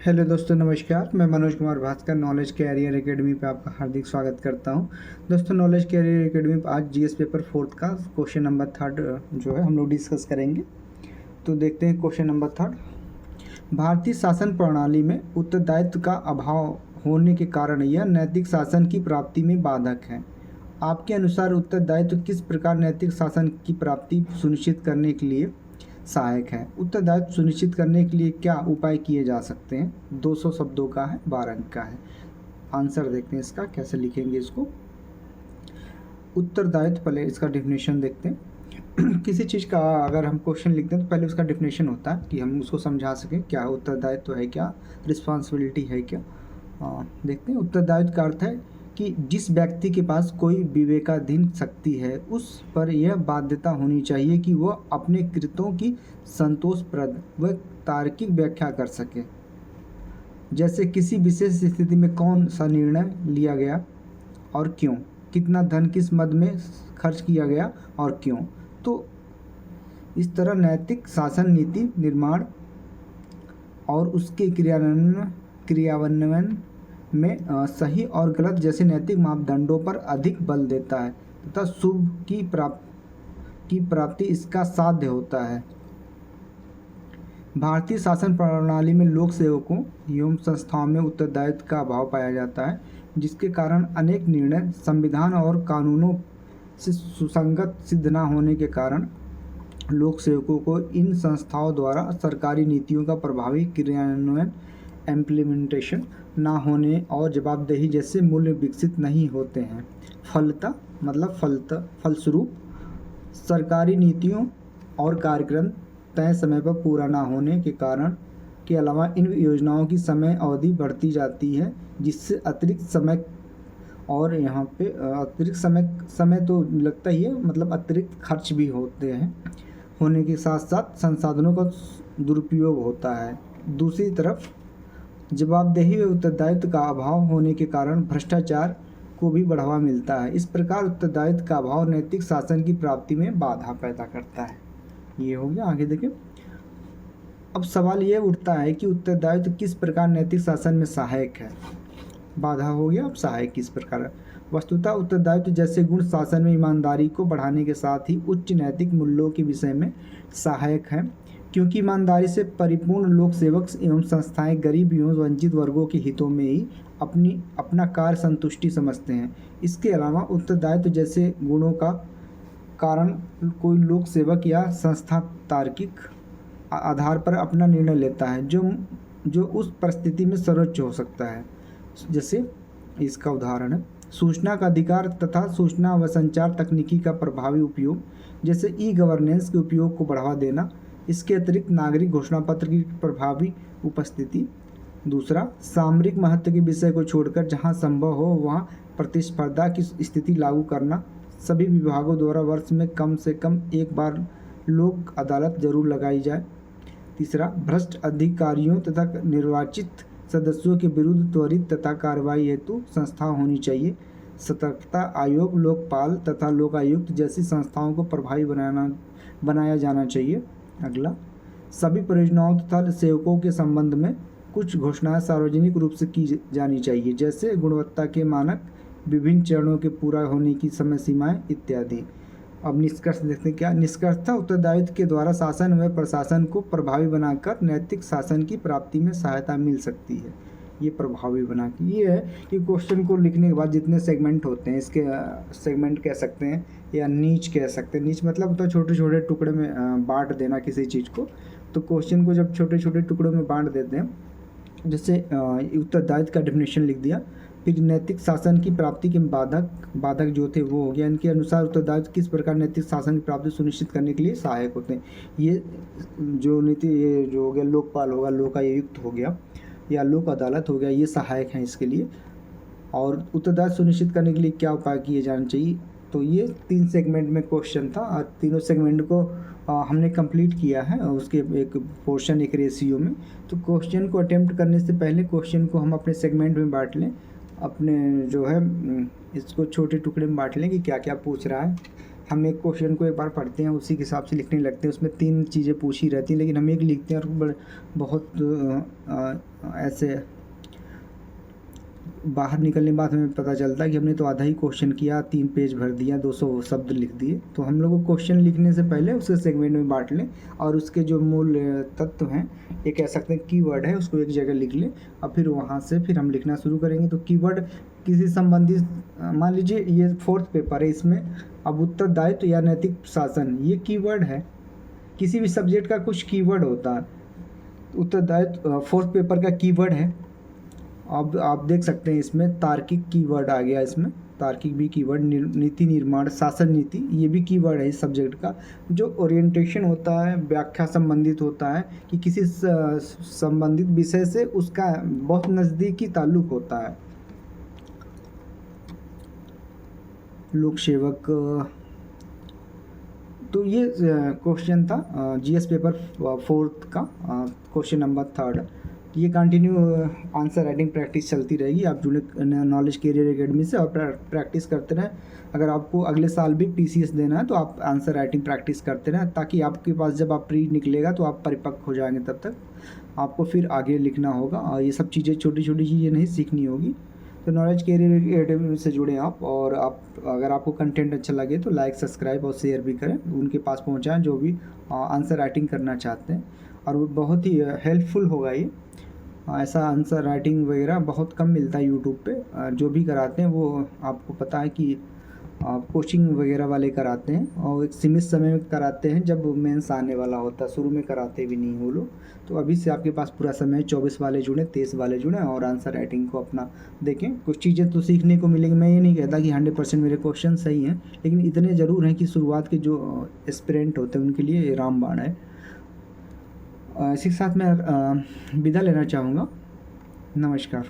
Hello दोस्तों, नमस्कार। मैं Manoj Kumar Bhaskar knowledge career academy पे आपका हार्दिक स्वागत करता हूं। दोस्तों, नॉलेज कैरियर एकेडमी पे आज जीएस पेपर 4 का क्वेश्चन नंबर 3 जो है हम लोग डिस्कस करेंगे। तो देखते हैं क्वेश्चन नंबर 3। भारतीय शासन प्रणाली में उत्तरदायित्व का अभाव होने के कारण यह नैतिक शासन की प्राप्ति में बाधक है। आपके अनुसार उत्तरदायित्व किस प्रकार नैतिक शासन की प्राप्ति सुनिश्चित करने के लिए सहायक है? उत्तरदायित्व सुनिश्चित करने के लिए क्या उपाय किए जा सकते हैं? 200 शब्दों का है, 12 अंक का है। आंसर देखते हैं इसका, कैसे लिखेंगे इसको। उत्तरदायित्व, पहले इसका डेफिनेशन देखते हैं। किसी चीज़ का अगर हम क्वेश्चन लिखते हैं तो पहले उसका डेफिनेशन होता है कि हम उसको समझा सकें क्या उत्तरदायित्व है, क्या रिस्पॉन्सिबिलिटी है, क्या। देखते हैं। उत्तरदायित्व का अर्थ है कि जिस व्यक्ति के पास कोई विवेकाधीन शक्ति है उस पर यह बाध्यता होनी चाहिए कि वह अपने कृत्यों की संतोषप्रद व तार्किक व्याख्या कर सके। जैसे किसी विशेष स्थिति में कौन सा निर्णय लिया गया और क्यों, कितना धन किस मद में खर्च किया गया और क्यों। तो इस तरह नैतिक शासन नीति निर्माण और उसके क्रियान्वयन में सही और गलत जैसे नैतिक मापदंडों पर अधिक बल देता है तथा शुभ की प्राप्ति इसका साध्य होता है। भारतीय शासन प्रणाली में लोक सेवकों एवं संस्थाओं में उत्तरदायित्व का अभाव पाया जाता है, जिसके कारण अनेक निर्णय संविधान और कानूनों से सुसंगत सिद्ध न होने के कारण लोक सेवकों को इन संस्थाओं द्वारा सरकारी नीतियों का प्रभावी क्रियान्वयन इम्प्लीमेंटेशन ना होने और जवाबदेही जैसे मूल्य विकसित नहीं होते हैं। फलस्वरूप सरकारी नीतियों और कार्यक्रम तय समय पर पूरा ना होने के कारण के अलावा इन योजनाओं की समय अवधि बढ़ती जाती है, जिससे अतिरिक्त समय, और यहाँ पे अतिरिक्त समय तो लगता ही है, मतलब अतिरिक्त खर्च भी होते हैं, होने के साथ साथ संसाधनों का दुरुपयोग होता है। दूसरी तरफ जवाबदेही व उत्तरदायित्व का अभाव होने के कारण भ्रष्टाचार को भी बढ़ावा मिलता है। इस प्रकार उत्तरदायित्व का अभाव नैतिक शासन की प्राप्ति में बाधा पैदा करता है। ये हो गया। आगे देखें। अब सवाल ये उठता है कि उत्तरदायित्व किस प्रकार नैतिक शासन में सहायक है। बाधा हो गया, अब सहायक किस प्रकार है। वस्तुतः उत्तरदायित्व जैसे गुण शासन में ईमानदारी को बढ़ाने के साथ ही उच्च नैतिक मूल्यों के विषय में सहायक है, क्योंकि ईमानदारी से परिपूर्ण लोक सेवक एवं संस्थाएं गरीब एवं वंचित वर्गों के हितों में ही अपना कार्य संतुष्टि समझते हैं। इसके अलावा उत्तरदायित्व जैसे गुणों का कारण कोई लोक सेवक या संस्था तार्किक आधार पर अपना निर्णय लेता है जो उस परिस्थिति में सर्वोच्च हो सकता है। जैसे इसका उदाहरण है सूचना का अधिकार तथा सूचना व संचार तकनीकी का प्रभावी उपयोग, जैसे ई गवर्नेंस के उपयोग को बढ़ावा देना। इसके अतिरिक्त नागरिक घोषणा पत्र की प्रभावी उपस्थिति। दूसरा, सामरिक महत्व के विषय को छोड़कर जहां संभव हो वहां प्रतिस्पर्धा की स्थिति लागू करना। सभी विभागों द्वारा वर्ष में कम से कम एक बार लोक अदालत जरूर लगाई जाए। तीसरा, भ्रष्ट अधिकारियों तथा निर्वाचित सदस्यों के विरुद्ध त्वरित तथा कार्रवाई हेतु संस्था होनी चाहिए। सतर्कता आयोग, लोकपाल तथा लोकायुक्त जैसी संस्थाओं को प्रभावी बनाया जाना चाहिए। अगला, सभी परियोजनाओं तथा सेवकों के संबंध में कुछ घोषणाएं सार्वजनिक रूप से की जानी चाहिए, जैसे गुणवत्ता के मानक, विभिन्न चरणों के पूरा होने की समय सीमाएं इत्यादि। अब निष्कर्ष देखते हैं। क्या निष्कर्ष था? उत्तरदायित्व के द्वारा शासन व प्रशासन को प्रभावी बनाकर नैतिक शासन की प्राप्ति में सहायता मिल सकती है। ये प्रभावी बना के ये है कि क्वेश्चन को लिखने के बाद जितने सेगमेंट होते हैं, इसके सेगमेंट कह सकते हैं या नीच कह सकते हैं। नीच मतलब तो छोटे छोटे टुकड़े में बांट देना किसी चीज़ को। तो क्वेश्चन को जब छोटे छोटे टुकड़ों में बांट देते हैं, जैसे उत्तरदायित्व का डेफिनेशन लिख दिया, फिर नैतिक शासन की प्राप्ति के बाधक जो थे वो हो गया। इनके अनुसार उत्तरदायित्व किस प्रकार नैतिक शासन की प्राप्ति सुनिश्चित करने के लिए सहायक होते हैं। ये जो नीति, ये जो हो गया लोकपाल होगा, लोकायुक्त हो गया या लोक अदालत हो गया, ये सहायक हैं इसके लिए। और उत्तरदायित्व सुनिश्चित करने के लिए क्या उपाय किए जाने चाहिए। तो ये 3 सेगमेंट में क्वेश्चन था और तीनों सेगमेंट को हमने कंप्लीट किया है और उसके एक पोर्शन एक रेशियो में। तो क्वेश्चन को अटेम्प्ट करने से पहले क्वेश्चन को हम अपने सेगमेंट में बांट लें, अपने जो है इसको छोटे टुकड़े में बांट लें कि क्या क्या पूछ रहा है। हम एक क्वेश्चन को एक बार पढ़ते हैं, उसी के हिसाब से लिखने लगते हैं। उसमें 3 चीज़ें पूछी रहती हैं, लेकिन हम एक लिखते हैं और बहुत ऐसे बाहर निकलने के बाद हमें पता चलता है कि हमने तो आधा ही क्वेश्चन किया, 3 पेज भर दिया, 200 शब्द लिख दिए। तो हम लोग को क्वेश्चन लिखने से पहले उसे सेगमेंट में बांट लें और उसके जो मूल तत्व हैं, ये कह सकते हैं कीवर्ड है, उसको एक जगह लिख लें और फिर वहाँ से फिर हम लिखना शुरू करेंगे। तो कीवर्ड किसी संबंधित, मान लीजिए ये 4th पेपर है, इसमें अब उत्तरदायित्व या नैतिक शासन, ये कीवर्ड है। किसी भी सब्जेक्ट का कुछ कीवर्ड होता है। उत्तरदायित्व 4th पेपर का कीवर्ड है। अब आप देख सकते हैं इसमें तार्किक कीवर्ड आ गया, इसमें तार्किक भी कीवर्ड, नीति निर्माण, शासन नीति, ये भी कीवर्ड है इस सब्जेक्ट का। जो ओरिएंटेशन होता है, व्याख्या संबंधित होता है कि किसी संबंधित विषय से उसका बहुत नज़दीकी ताल्लुक होता है। लोक सेवक, तो ये क्वेश्चन था जीएस पेपर 4th का क्वेश्चन नंबर 3rd। ये कंटिन्यू आंसर राइटिंग प्रैक्टिस चलती रहेगी। आप जुड़े नॉलेज कैरियर एकेडमी से और प्रैक्टिस करते रहें। अगर आपको अगले साल भी पीसीएस देना है तो आप आंसर राइटिंग प्रैक्टिस करते रहें, ताकि आपके पास जब आप प्री निकलेगा तो आप परिपक्व हो जाएंगे। तब तक आपको फिर आगे लिखना होगा और ये सब चीज़ें, छोटी छोटी चीज़ें नहीं सीखनी होगी। तो नॉलेज कैरियर एकेडमी से जुड़ें आप। और आप, अगर आपको कंटेंट अच्छा लगे तो लाइक, सब्सक्राइब और शेयर भी करें, उनके पास पहुँचाएँ जो भी आंसर राइटिंग करना चाहते हैं। और वो बहुत ही हेल्पफुल होगा ये। ऐसा आंसर राइटिंग वगैरह बहुत कम मिलता है यूट्यूब पे। जो भी कराते हैं वो आपको पता है कि कोचिंग वगैरह वाले कराते हैं और एक सीमित समय में कराते हैं, जब मेंस आने वाला होता है। शुरू में कराते भी नहीं वो लोग। तो अभी से आपके पास पूरा समय, 24 वाले जुड़ें, 23 वाले जुड़ें और आंसर राइटिंग को अपना देखें। कुछ चीज़ें तो सीखने को मिलेंगी। मैं ये नहीं कहता कि 100% मेरे क्वेश्चन सही हैं, लेकिन इतने ज़रूर हैं कि शुरुआत के जो एस्पिरेंट होते हैं उनके लिए ये रामबाण है। इसी के साथ मैं विदा लेना चाहूँगा। नमस्कार।